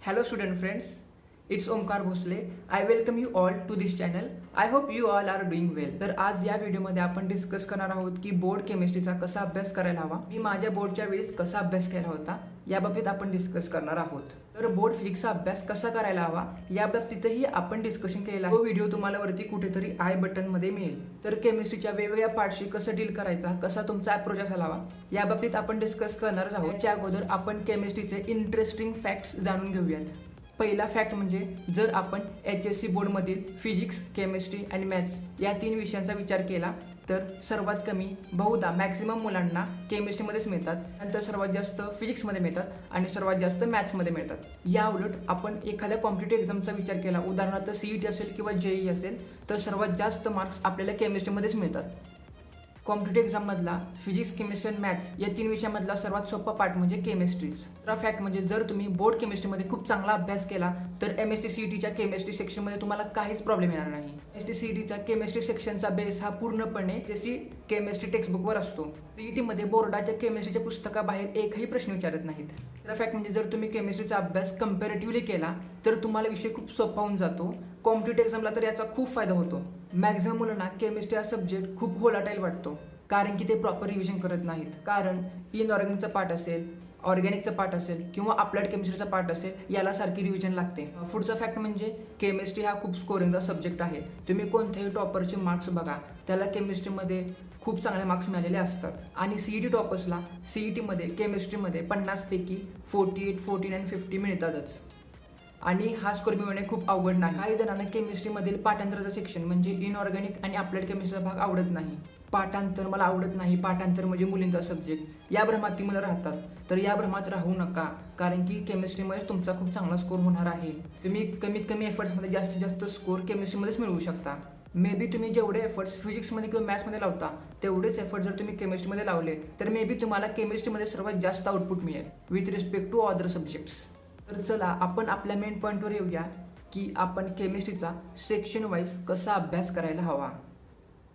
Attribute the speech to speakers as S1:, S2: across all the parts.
S1: Hello student friends, it's Omkar Bhosle. I welcome you all to this channel. I hope you all are doing well. तर आज या व्हिडिओमध्ये आपण discuss करणार आहोत की बोर्ड केमिस्ट्रीचा कसा अभ्यास करायला हवा. मी माझ्या बोर्डच्या वेळेस कसा अभ्यास केला होता याबाबतीत आपण डिस्कस करणार आहोत. तर बोर्ड फिजिक्सचा अभ्यास कसा करायला हवा या बाबतीतही आपण डिस्कशन केलेला आहे. तो व्हिडिओ तुम्हाला वरती कुठेतरी आय बटन मध्ये मिळेल. तर केमिस्ट्रीच्या वेगवेगळ्या पार्टशी कसं डील करायचा, कसा तुमचा अप्रोच असायला हवा या बाबतीत आपण डिस्कस करणार आहोत. त्याच्या अगोदर आपण केमिस्ट्रीचे इंटरेस्टिंग फॅक्ट्स जाणून घेऊयात. पहिला फॅक्ट म्हणजे जर आपण HSC बोर्डमधील फिजिक्स, केमिस्ट्री आणि मॅथ्स या तीन विषयांचा विचार केला तर सर्वात कमी बहुधा मॅक्सिमम मुलांना केमिस्ट्रीमध्येच मिळतात, नंतर सर्वात जास्त फिजिक्समध्ये मिळतात आणि सर्वात जास्त मॅथ्समध्ये मिळतात. या उलट आपण एखाद्या कॉम्पिटेटिव्ह एक्झामचा विचार केला, उदाहरणार्थ CET असेल किंवा JEE असेल, तर सर्वात जास्त मार्क्स आपल्याला केमिस्ट्रीमध्येच मिळतात. कॉम्पिटेटिव्ह एक्झाममधला फिजिक्स, केमिस्ट्री आणि मॅथ्स या तीन विषयामधला सर्वात सोपा पार्ट म्हणजे केमिस्ट्रीज. दुसरा फॅक्ट म्हणजे जर तुम्ही बोर्ड केमिस्ट्रीमध्ये खूप चांगला अभ्यास केला तर MSc CETच्या केमिस्ट्री सेक्शनमध्ये तुम्हाला काहीच प्रॉब्लेम येणार नाही. MSc CETच्या केमिस्ट्री सेक्शनचा बेस हा पूर्णपणे HSC केमिस्ट्री टेक्स्टबुकवर असतो. CETमध्ये बोर्डाच्या केमिस्ट्रीच्या पुस्तकाबाहेर एकही प्रश्न विचारत नाहीत. दुसरा फॅक्ट म्हणजे जर तुम्ही केमिस्ट्रीचा अभ्यास कंपॅरेटिव्हली केला तर तुम्हाला विषय खूप सोपा होऊन जातो. कॉम्पिटेटिव्ह एक्झामला तर याचा खूप फायदा होतो. मॅक्झिमम मुलांना केमिस्ट्री हा सब्जेक्ट खूप व्होलाटाईल वाटतो कारण की ते प्रॉपर रिव्हिजन करत नाहीत. कारण इनऑर्गॅनिकचा पार्ट असेल, ऑर्गॅनिकचा पार्ट असेल किंवा अप्लाइड केमिस्ट्रीचा पार्ट असेल, याला सारखी रिव्हिजन लागते. पुढचा फॅक्ट म्हणजे केमिस्ट्री हा खूप स्कोरिंगचा सब्जेक्ट आहे. तुम्ही कोणत्याही टॉपरचे मार्क्स बघा, त्याला केमिस्ट्रीमध्ये खूप चांगले मार्क्स मिळालेले असतात. आणि CET टॉपर्सला CETमध्ये केमिस्ट्रीमध्ये 50 पैकी 48, 49, 50 मिळतातच. आणि हा स्कोर मिळवणे खूप अवघड नाही. काही जणांना केमिस्ट्रीमधील पाठांतराचं सेक्शन म्हणजे इनऑर्गॅनिक आणि अप्लाइड केमिस्ट्रीचा भाग आवडत नाही. पाठांतर मला आवडत नाही, पाठांतर म्हणजे मुलींचा सब्जेक्ट, या भ्रमात ती मुलं राहतात. तर या भ्रमात राहू नका, कारण की केमिस्ट्रीमध्ये तुमचा खूप चांगला स्कोर होणार आहे. तुम्ही कमीत कमी एफर्ट्समध्ये जास्तीत जास्त स्कोर केमिस्ट्रीमध्येच मिळवू शकता. मे बी तुम्ही जेवढे एफर्ट्स फिजिक्समध्ये किंवा मॅथ्समध्ये लावता तेवढेच एफर्ट जर तुम्ही केमिस्ट्रीमध्ये लावले तर मे बी तुम्हाला केमिस्ट्रीमध्ये सर्वात जास्त आउटपुट मिळेल with respect to other subjects. तर चला आपण आपल्या मेन पॉईंटवर येऊया की आपण केमिस्ट्रीचा सेक्शन वाईज कसा अभ्यास करायला हवा.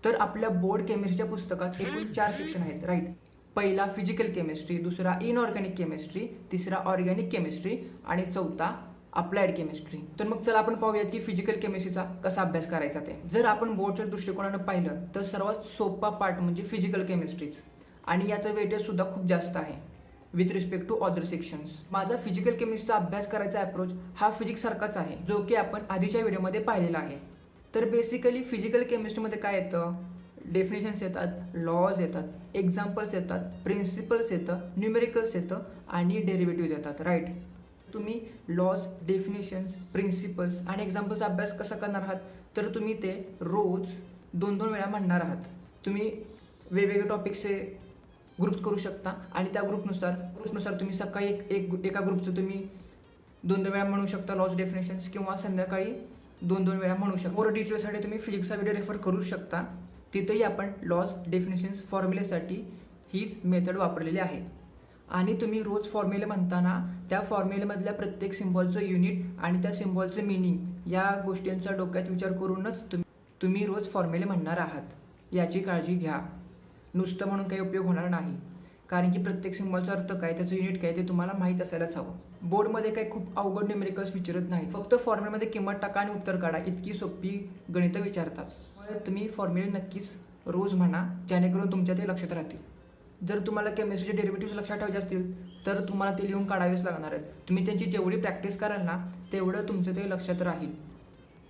S1: तर आपल्या बोर्ड केमिस्ट्रीच्या पुस्तकात एकूण 4 सेक्शन आहेत, राईट. पहिला फिजिकल केमिस्ट्री, दुसरा इनऑर्गॅनिक केमिस्ट्री, तिसरा ऑर्गॅनिक केमिस्ट्री आणि चौथा अप्लाइड केमिस्ट्री. तर मग चला आपण पाहूयात की फिजिकल केमिस्ट्रीचा कसा अभ्यास करायचा ते. जर आपण बोर्डच्या दृष्टिकोनानं पाहिलं तर सर्वात सोपा पार्ट म्हणजे फिजिकल केमिस्ट्रीच, आणि याचं वेटेज सुद्धा खूप जास्त आहे with respect to other sections. माझा फिजिकल केमिस्ट्रीचा अभ्यास करायचा अप्रोच हा फिजिक्स सारखाच आहे, जो की आपण आधीच्या व्हिडिओमध्ये पाहिलेला आहे. तर बेसिकली फिजिकल केमिस्ट्रीमध्ये काय येतं, डेफिनेशन्स येतात, लॉज येतात, एक्झाम्पल्स येतात, प्रिन्सिपल्स येतं, न्यूमेरिकल्स येतं आणि डेरिव्हेटिव्ह येतात, राईट. तुम्ही लॉज, डेफिनेशन्स, प्रिन्सिपल्स आणि एक्झाम्पल्सचा अभ्यास कसा करणार आहात तर तुम्ही ते रोज 2-2 वेळा म्हणणार आहात. तुम्ही वेगवेगळे टॉपिक्सचे ग्रुप्स करू शकता आणि त्या ग्रुपनुसार तुम्ही सकाळी एका ग्रुपचं तुम्ही 2-2 वेळा म्हणू शकता लॉज, डेफिनेशन्स, किंवा संध्याकाळी 2-2 वेळा म्हणू शकता. मोर डिटेल्ससाठी तुम्ही फिजिक्सचा व्हिडिओ रेफर करू शकता. तिथेही आपण लॉज, डेफिनेशन्स, फॉर्म्युलेसाठी हीच मेथड वापरलेली आहे. आणि तुम्ही रोज फॉर्म्युले म्हणताना त्या फॉर्म्युलेमधल्या प्रत्येक सिम्बॉलचं युनिट आणि त्या सिम्बॉलचं मिनिंग या गोष्टींचा डोक्यात विचार करूनच तुम्ही रोज फॉर्म्युले म्हणणार आहात, याची काळजी घ्या. नुसतं म्हणून काही उपयोग होणार नाही, कारण की प्रत्येक सिम्बॉलचा अर्थ काय, त्याचं युनिट काय ते तुम्हाला माहीत असायलाच हवं. बोर्डमध्ये काही खूप अवघड न्यूमेरिकल्स विचारत नाही, फक्त फॉर्म्युलामध्ये किंमत टाका आणि उत्तर काढा, इतकी सोपी गणितं विचारतात. त्यामुळे तुम्ही फॉर्म्युले नक्कीच रोज म्हणा, जेणेकरून तुमच्या ते लक्षात राहतील. जर तुम्हाला केमिस्ट्रीचे डेरिव्हेटिव्ह लक्षात ठेवायचे असतील तर तुम्हाला ते लिहून काढावेच लागणार आहेत. तुम्ही त्यांची जेवढी प्रॅक्टिस कराल ना तेवढं तुमचं ते लक्षात राहील.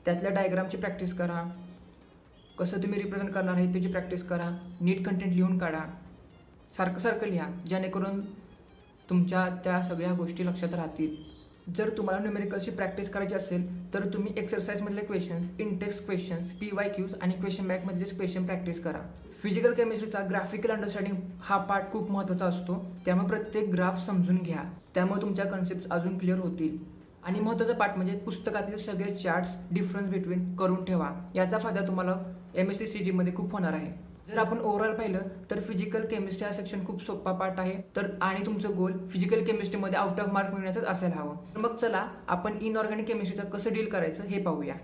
S1: त्यातल्या डायग्रामची प्रॅक्टिस करा, कसं तुम्ही रिप्रेझेंट करणार आहे त्याची प्रॅक्टिस करा, नीट कंटेंट लिहून काढा, सारखं लिहा, जेणेकरून तुमच्या त्या सगळ्या गोष्टी लक्षात राहतील. जर तुम्हाला न्यूमेरिकलची प्रॅक्टिस करायची असेल तर तुम्ही एक्सरसाइजमधले क्वेश्चन्स, इंटेक्स क्वेश्चन्स, PYQs आणि क्वेश्चन बँकमधलेच क्वेश्चन प्रॅक्टिस करा. फिजिकल केमिस्ट्रीचा ग्राफिकल अंडरस्टँडिंग हा पार्ट खूप महत्त्वाचा असतो, त्यामुळे प्रत्येक ग्राफ समजून घ्या, त्यामुळे तुमच्या कन्सेप्ट अजून क्लिअर होतील. आणि महत्त्वाचा पार्ट म्हणजे पुस्तकातले सगळे चार्ट्स डिफरन्स बिटवीन करून ठेवा, याचा फायदा तुम्हाला MSc CETमध्ये खूप होणार आहे. जर आपण ओव्हरऑल पाहिलं तर फिजिकल केमिस्ट्री हा सेक्शन खूप सोपा पार्ट आहे. तर आणि तुमचं गोल फिजिकल केमिस्ट्रीमध्ये आउट ऑफ मार्क मिळण्याचंच असायला हवं. तर मग चला आपण इनऑर्गॅनिक केमिस्ट्रीचं कसं डील करायचं हे पाहूया.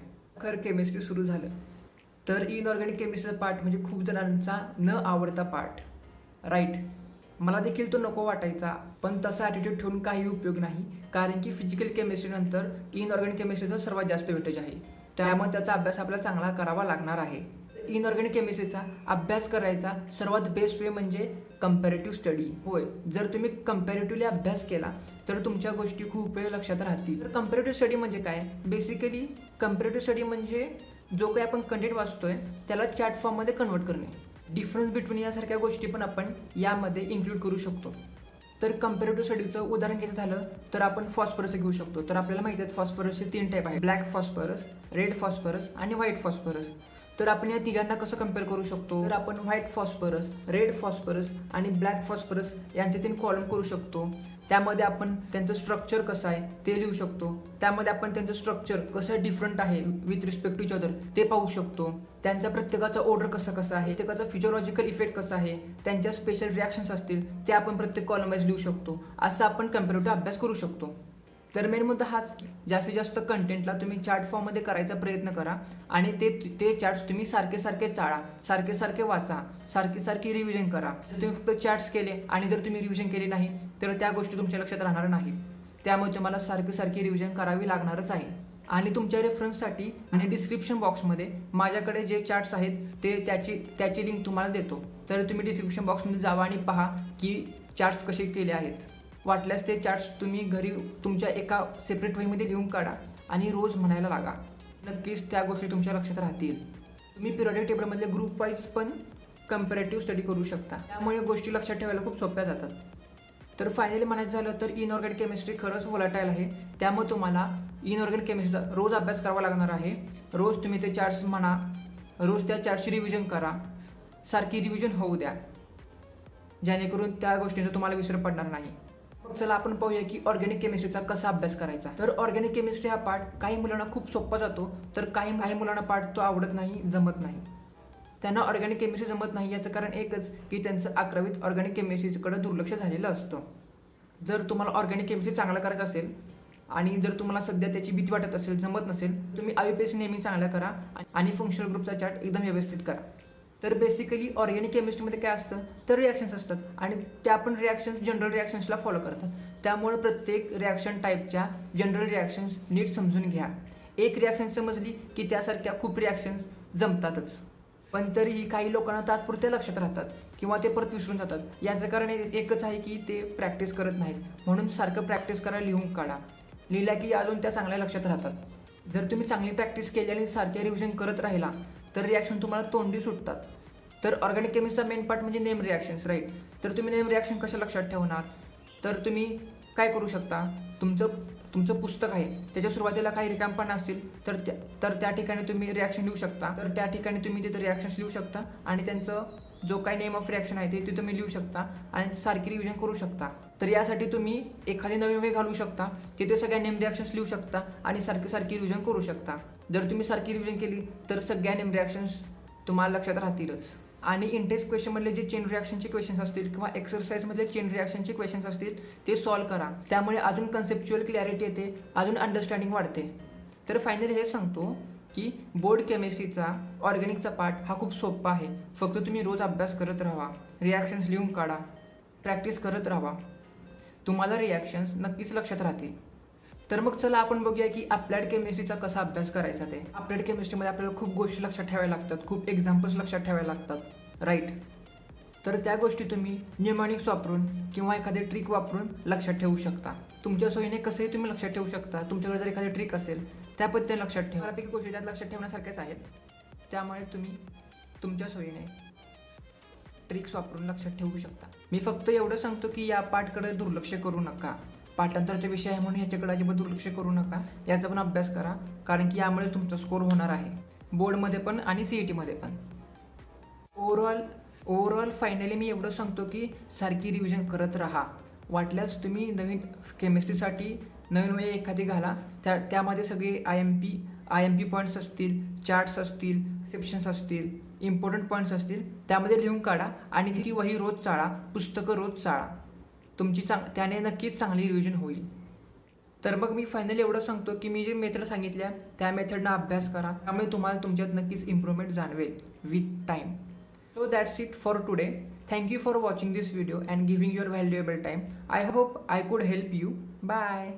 S1: केमिस्ट्री सुरू झालं तर इनऑर्गॅनिक केमिस्ट्रीचा पार्ट म्हणजे खूप जणांचा न आवडता पार्ट, राईट. मला देखील तो नको वाटायचा, पण तसा ॲटिट्यूड ठेवून काही उपयोग नाही, कारण की फिजिकल केमिस्ट्री नंतर इनऑर्गॅनिक केमिस्ट्रीचा सर्वात जास्त वेटेज आहे. त्यामुळे त्याचा अभ्यास आपल्याला चांगला करावा लागणार आहे. इनऑर्गॅनिक केमिस्ट्रीचा अभ्यास करायचा सर्वात बेस्ट वे म्हणजे कंपॅरेटिव्ह स्टडी. होय, जर तुम्ही कंपॅरेटिव्हली अभ्यास केला तर तुमच्या गोष्टी खूप वेळ लक्षात राहतील. तर कंपॅरेटिव्ह स्टडी म्हणजे काय? बेसिकली कंपॅरेटिव्ह स्टडी म्हणजे जो काही आपण कंटेंट वाचतोय त्याला चॅट फॉर्ममध्ये कन्वर्ट करणे. डिफरन्स बिटवीन यासारख्या गोष्टी पण आपण यामध्ये इन्क्लूड करू शकतो. तर कंपॅरेटिव्ह स्टडीचं उदाहरण घ्यायचं झालं तर आपण फॉस्फरस घेऊ शकतो. तर आपल्याला माहिती आहे फॉस्फरसचे 3 टाईप आहेत, ब्लॅक फॉस्फरस, रेड फॉस्फरस आणि व्हाईट फॉस्फरस. तर आपण या तिघांना कसं कम्पेअर करू शकतो? तर आपण व्हाईट फॉस्फरस, रेड फॉस्फरस आणि ब्लॅक फॉस्फरस यांचे 3 कॉलम करू शकतो. त्यामध्ये आपण त्यांचं स्ट्रक्चर कसं आहे ते लिहू शकतो. त्यामध्ये आपण त्यांचं स्ट्रक्चर कसं डिफरंट आहे with respect to each other ते पाहू शकतो. त्यांचा प्रत्येकाचा ऑर्डर कसं आहे, प्रत्येकाचा फिजिओलॉजिकल इफेक्ट कसा आहे, त्यांच्या स्पेशल रिॲक्शन्स असतील ते आपण प्रत्येक कॉलम वाईज लिहू शकतो. असं आपण कंपॅरेटिव्ह अभ्यास करू शकतो. तर मेन मुद्दा हाच, जास्तीत जास्त कंटेंटला तुम्ही चार्ट फॉर्ममध्ये करायचा प्रयत्न करा आणि ते चार्ट्स तुम्ही सारखे चाळा, सारखे वाचा, सारखी रिव्हिजन करा. तुम्ही फक्त चार्ट्स केले आणि जर तुम्ही रिव्हिजन केले नाही तर त्या गोष्टी तुमच्या लक्षात राहणार नाही. त्यामुळे तुम्हाला सारखी रिव्हिजन करावी लागणारच आहे. आणि तुमच्या रेफरन्ससाठी आणि डिस्क्रिप्शन बॉक्समध्ये माझ्याकडे जे चार्ट्स आहेत ते त्याची लिंक तुम्हाला देतो. तर तुम्ही डिस्क्रिप्शन बॉक्समध्ये जावा आणि पहा की चार्ट्स कसे केले आहेत. वाटल्यास ते चार्ट्स तुम्ही घरी तुमच्या एका सेपरेट वेमध्ये लिहून काढा आणि रोज म्हणायला लागा. नक्कीच त्या गोष्टी तुमच्या लक्षात राहतील. तुम्ही पिरियडिक टेबलमधले ग्रुप वाईज पण कंपॅरेटिव्ह स्टडी करू शकता. त्यामुळे गोष्टी लक्षात ठेवायला खूप सोप्या जातात. तर फायनली म्हणायचं झालं तर इनऑर्गॅनिक केमिस्ट्री खरंच व्होलाटाईल आहे. त्यामुळे तुम्हाला इनऑर्गॅनिक केमिस्ट्रीचा रोज अभ्यास करावा लागणार आहे. रोज तुम्ही ते चार्ट्स म्हणा, रोज त्या चार्टची रिव्हिजन करा, सारखी रिव्हिजन होऊ द्या, जेणेकरून त्या गोष्टींचा तुम्हाला विसर पडणार नाही. चला आपण पाहूया की ऑर्गॅनिक केमिस्ट्रीचा कसा अभ्यास करायचा. तर ऑर्गॅनिक केमिस्ट्री हा पार्ट काही मुलांना खूप सोपा जातो, तर काही मुलांना पार्ट तो आवडत नाही, जमत नाही. त्यांना ऑर्गॅनिक केमिस्ट्री जमत नाही याचं कारण एकच की त्यांचं 11वीत ऑर्गॅनिक केमिस्ट्रीकडे दुर्लक्ष झालेलं असतं. जर तुम्हाला ऑर्गॅनिक केमिस्ट्री चांगलं करायचं असेल आणि जर तुम्हाला सध्या त्याची भीती वाटत असेल, जमत नसेल, तुम्ही IUPAC नेहमी चांगला करा आणि फंक्शनल ग्रुपचा चार्ट एकदम व्यवस्थित करा. तर बेसिकली ऑर्गॅनिक केमिस्ट्रीमध्ये काय असतं तर रिॲक्शन्स असतात आणि त्या पण रिॲक्शन्स जनरल रिॲक्शन्सला फॉलो करतात. त्यामुळे प्रत्येक रिॲक्शन टाईपच्या जनरल रिॲक्शन्स नीट समजून घ्या. एक रिॲक्शन समजली की त्यासारख्या खूप रिॲक्शन्स जमतातच. पण तरीही काही लोकांना तात्पुरत्या लक्षात राहतात किंवा ते परत विसरून जातात. याचं कारण एकच आहे की ते प्रॅक्टिस करत नाहीत. म्हणून सारखं प्रॅक्टिस करा, लिहून काढा. लिहिला की अजून त्या चांगल्या लक्षात राहतात. जर तुम्ही चांगली प्रॅक्टिस केली आणि सारख्या रिव्हिजन करत राहिला तर रिॲक्शन तुम्हाला तोंडी सुटतात. तर ऑर्गॅनिक केमिस्ट्रीचा मेन पार्ट म्हणजे नेम रिॲक्शन्स, राईट. तर तुम्ही नेम रिॲक्शन कशा लक्षात ठेवणार? तर तुम्ही काय करू शकता, तुमचं पुस्तक आहे त्याच्या सुरुवातीला काही रिकामपणा असतील तर त्या ठिकाणी तुम्ही रिॲक्शन लिहू शकता. तर त्या ठिकाणी तुम्ही तिथे रिॲक्शन्स लिहू शकता आणि त्यांचं जो काही नेम ऑफ रिॲक्शन आहे ते तुम्ही लिहू शकता आणि सारखी रिव्हिजन करू शकता. तर यासाठी तुम्ही एखादी नवीन वे घालू शकता, तिथे सगळ्या नेम रिॲक्शन्स लिहू शकता आणि सारखी रिव्हिजन करू शकता. जर तुम्ही सारखी रिव्हिजन केली तर सगळ्या नेम रिॲक्शन्स तुम्हाला लक्षात राहतीलच. आणि इंटेक्स क्वेश्चनमधले जे चेन रिॲक्शनचे क्वेश्चन्स असतील किंवा एक्सरसाइजमधले चेन रिॲक्शनचे क्वेश्चन्स असतील ते सॉल्व्ह करा. त्यामुळे अजून कन्सेप्च्युअल क्लॅरिटी येते, अजून अंडरस्टँडिंग वाढते. तर फायनली हे सांगतो की बोर्ड केमिस्ट्रीचा ऑर्गॅनिकचा पार्ट हा खूप सोपा आहे. फक्त तुम्ही रोज अभ्यास करत राहा, रिॲक्शन्स लिहून काढा, प्रॅक्टिस करत राहा, तुम्हाला रिॲक्शन्स नक्कीच लक्षात राहतील. तर मग चला आपण बघूया की अप्लाइड केमिस्ट्रीचा कसा अभ्यास करायचा ते. अप्लाइड केमिस्ट्रीमध्ये आपल्याला खूप गोष्टी लक्षात ठेवायला लागतात, खूप एक्झाम्पल्स लक्षात ठेवायला लागतात, राईट. तर त्या गोष्टी तुम्ही न्यूमॉनिक्स वापरून किंवा एखादी ट्रिक वापरून लक्षात ठेवू शकता. तुमच्या सोयीने कसंही तुम्ही लक्षात ठेवू शकता. तुमच्याकडे जर एखादी ट्रिक असेल त्या पद्धतीने लक्षात ठेवा. बऱ्यापैकी गोष्टी त्यात लक्षात ठेवण्यासारख्याच आहेत. त्यामुळे तुम्ही तुमच्या सोयीने ट्रिक्स वापरून लक्षात ठेवू शकता. मी फक्त एवढं सांगतो की या पाठकडे दुर्लक्ष करू नका. पाठांतरचा विषय आहे म्हणून याच्याकडे अजिबात दुर्लक्ष करू नका. याचा पण अभ्यास करा, कारण की यामुळे तुमचा स्कोर होणार आहे बोर्डमध्ये पण आणि CETमध्ये पण. ओव्हरऑल फायनली मी एवढं सांगतो की सारखी रिव्हिजन करत राहा. वाटल्यास तुम्ही नवीन केमिस्ट्रीसाठी नवीन वय एखादी घाला, त्यामध्ये सगळे IMP पॉईंट्स असतील, चार्ट्स असतील, सेप्शन्स असतील, इम्पॉर्टंट पॉईंट्स असतील, त्यामध्ये लिहून काढा आणि ती वही रोज चाळा, पुस्तकं रोज चाळा. त्याने नक्कीच चांगली रिव्हिजन होईल. तर मग मी फायनली एवढं सांगतो की मी जे मेथड सांगितल्या त्या मेथडना अभ्यास करा. त्यामुळे तुम्हाला तुमच्यात नक्कीच इम्प्रूव्हमेंट जाणवेल with time. So that's it for today. Thank you for watching this video and giving your valuable time. I hope I could help you. Bye.